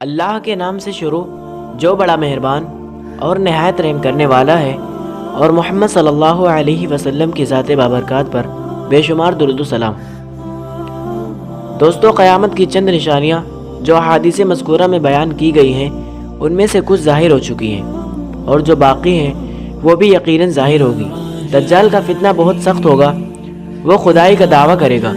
اللہ کے نام سے شروع جو بڑا مہربان اور نہایت رحم کرنے والا ہے، اور محمد صلی اللہ علیہ وسلم کی ذات بابرکات پر بے شمار درود و سلام۔ دوستو، قیامت کی چند نشانیاں جو احادیث مذکورہ میں بیان کی گئی ہیں ان میں سے کچھ ظاہر ہو چکی ہیں، اور جو باقی ہیں وہ بھی یقیناً ظاہر ہوگی۔ دجال کا فتنہ بہت سخت ہوگا۔ وہ خدائی کا دعویٰ کرے گا،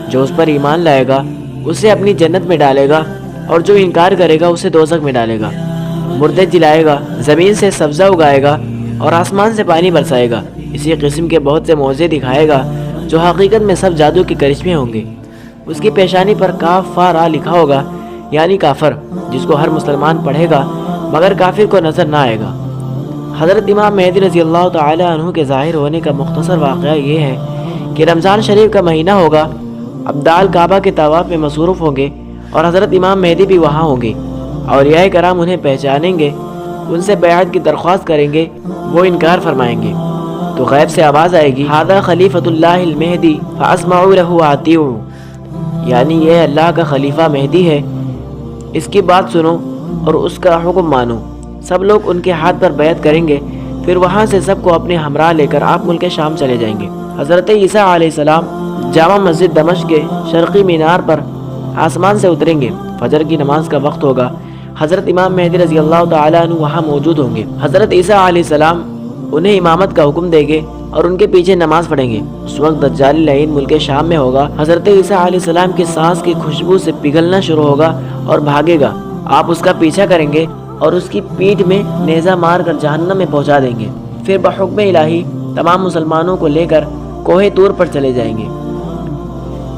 جو اس پر ایمان لائے گا اسے اپنی جنت میں ڈالے گا، اور جو انکار کرے گا اسے دوزخ میں ڈالے گا۔ مردے جلائے گا، زمین سے سبزہ اگائے گا اور آسمان سے پانی برسائے گا۔ اسی قسم کے بہت سے معجزے دکھائے گا جو حقیقت میں سب جادو کے کرشمے ہوں گے۔ اس کی پیشانی پر کاف فا را لکھا ہوگا، یعنی کافر، جس کو ہر مسلمان پڑھے گا مگر کافر کو نظر نہ آئے گا۔ حضرت امام مہدی رضی اللہ تعالی عنہ کے ظاہر ہونے کا مختصر واقعہ یہ ہے کہ رمضان شریف کا مہینہ ہوگا، عبدال کعبہ کے طواف میں مصروف ہوں گے اور حضرت امام مہدی بھی وہاں ہوں گے۔ اولیاء کرام انہیں پہچانیں گے، ان سے بیعت کی درخواست کریں گے، وہ انکار فرمائیں گے تو غیب سے آواز آئے گی، ھذا خلیفۃ اللہ المہدی فاسمعوا لہ واطیعوا، یعنی یہ اللہ کا خلیفہ مہدی ہے، اس کی بات سنو اور اس کا حکم مانو۔ سب لوگ ان کے ہاتھ پر بیعت کریں گے، پھر وہاں سے سب کو اپنے ہمراہ لے کر آپ ملک شام چلے جائیں گے۔ حضرت عیسیٰ علیہ السلام جامع مسجد دمشق کے شرقی مینار پر آسمان سے اتریں گے۔ فجر کی نماز کا وقت ہوگا۔ حضرت امام مہدی رضی اللہ تعالیٰ عنہ وہاں موجود ہوں گے۔ حضرت عیسیٰ علیہ السلام انہیں امامت کا حکم دیں گے اور ان کے پیچھے نماز پڑھیں گے۔ اس وقت دجال لعین ملک شام میں ہوگا۔ حضرت عیسیٰ علیہ السلام کی سانس کی خوشبو سے پگھلنا شروع ہوگا اور بھاگے گا۔ آپ اس کا پیچھا کریں گے اور اس کی پیٹھ میں نیزہ مار کر جہنم میں پہنچا دیں گے۔ پھر بحکم الہی تمام مسلمانوں کو لے کر کوہ طور پر چلے جائیں گے۔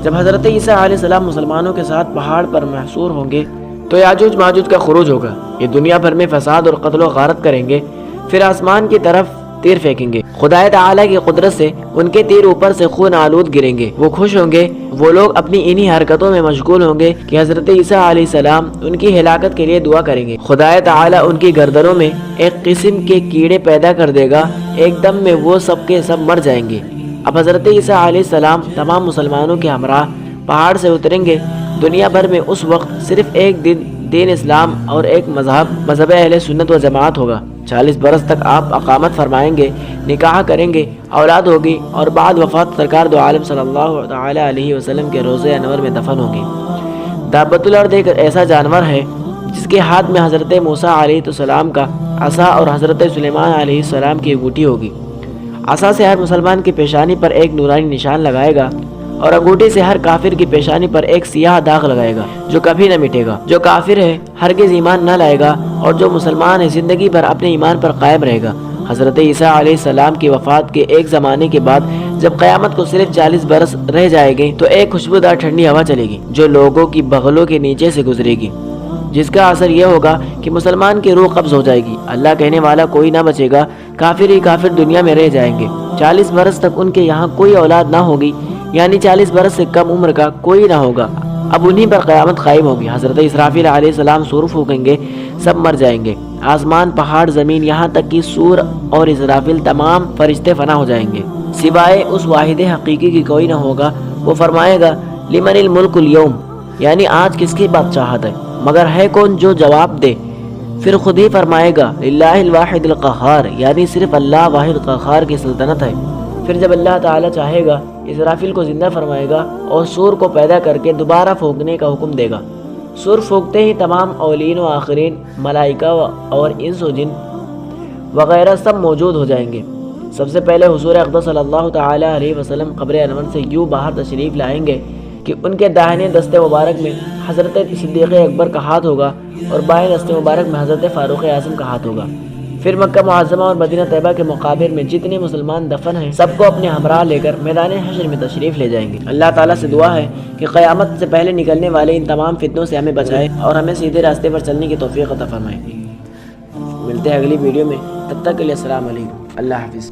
جب حضرت عیسیٰ علیہ السلام مسلمانوں کے ساتھ پہاڑ پر محصور ہوں گے تو یاجوج ماجوج کا خروج ہوگا۔ یہ دنیا بھر میں فساد اور قتل و غارت کریں گے، پھر آسمان کی طرف تیر پھینکیں گے۔ خدا تعالیٰ کی قدرت سے ان کے تیر اوپر سے خون آلود گریں گے۔ وہ خوش ہوں گے، وہ لوگ اپنی انہی حرکتوں میں مشغول ہوں گے کہ حضرت عیسیٰ علیہ السلام ان کی ہلاکت کے لیے دعا کریں گے۔ خدا تعالیٰ ان کی گردنوں میں ایک قسم کے کیڑے پیدا کر دے گا، ایک دم میں وہ سب کے سب مر جائیں گے۔ اب حضرت عیسیٰ علیہ السلام تمام مسلمانوں کے ہمراہ پہاڑ سے اتریں گے۔ دنیا بھر میں اس وقت صرف ایک دین اسلام اور ایک مذہب اہل سنت و جماعت ہوگا۔ 40 برس تک آپ اقامت فرمائیں گے، نکاح کریں گے، اولاد ہوگی، اور بعد وفات سرکار دو عالم صلی اللہ تعالی علیہ وسلم کے روضہ انور میں دفن ہوں گے۔ دابۃ الارض ایک ایسا جانور ہے جس کے ہاتھ میں حضرت موسیٰ علیہ السلام کا عصا اور حضرت سلیمان علیہ السلام کی انگوٹھی ہوگی۔ عصا سے ہر مسلمان کی پیشانی پر ایک نورانی نشان لگائے گا، اور انگوٹھی سے ہر کافر کی پیشانی پر ایک سیاہ داغ لگائے گا جو کبھی نہ مٹے گا۔ جو کافر ہے ہرگز ایمان نہ لائے گا، اور جو مسلمان ہے زندگی بھر اپنے ایمان پر قائم رہے گا۔ حضرت عیسیٰ علیہ السلام کی وفات کے ایک زمانے کے بعد جب قیامت کو صرف 40 برس رہ جائے گے تو ایک خوشبودار ٹھنڈی ہوا چلے گی جو لوگوں کی بغلوں کے نیچے سے گزرے گی، جس کا اثر یہ ہوگا کہ مسلمان کی روح قبض ہو جائے گی۔ اللہ کہنے والا کوئی نہ بچے گا، کافر ہی کافر دنیا میں رہ جائیں گے۔ 40 برس تک ان کے یہاں کوئی اولاد نہ ہوگی، یعنی 40 برس سے کم عمر کا کوئی نہ ہوگا۔ اب انہی پر قیامت قائم ہوگی۔ حضرت اسرافیل علیہ السلام سور پھونکیں گے، سب مر جائیں گے۔ آسمان، پہاڑ، زمین، یہاں تک کہ سور اور اسرافیل تمام فرشتے فنا ہو جائیں گے، سوائے اس واحد حقیقی کی کوئی نہ ہوگا۔ وہ فرمائے گا، لمن الملک اليوم، یعنی آج کس کی بادشاہت ہے، مگر ہے کون جو جواب دے؟ پھر خود ہی فرمائے گا، للہ الواحد القہار، یعنی صرف اللہ واحد قہار کی سلطنت ہے۔ پھر جب اللہ تعالیٰ چاہے گا اسرافیل کو زندہ فرمائے گا اور سور کو پیدا کر کے دوبارہ پھونکنے کا حکم دے گا۔ سور پھونکتے ہی تمام اولین و آخرین، ملائکہ اور انس و جن وغیرہ سب موجود ہو جائیں گے۔ سب سے پہلے حضور اقدس صلی اللہ تعالی علیہ وسلم قبر انور سے یوں باہر تشریف لائیں گے کہ ان کے داہنے دست مبارک میں حضرت صدیق اکبر کا ہاتھ ہوگا اور بائیں دست مبارک میں حضرت فاروق اعظم کا ہاتھ ہوگا۔ پھر مکہ معظمہ اور مدینہ طیبہ کے مقابر میں جتنے مسلمان دفن ہیں سب کو اپنے ہمراہ لے کر میدان حشر میں تشریف لے جائیں گے۔ اللہ تعالیٰ سے دعا ہے کہ قیامت سے پہلے نکلنے والے ان تمام فتنوں سے ہمیں بچائے اور ہمیں سیدھے راستے پر چلنے کی توفیق عطا فرمائے۔ ملتے ہیں اگلی ویڈیو میں، تب تک کے لیے السلام علیکم، اللہ حافظ۔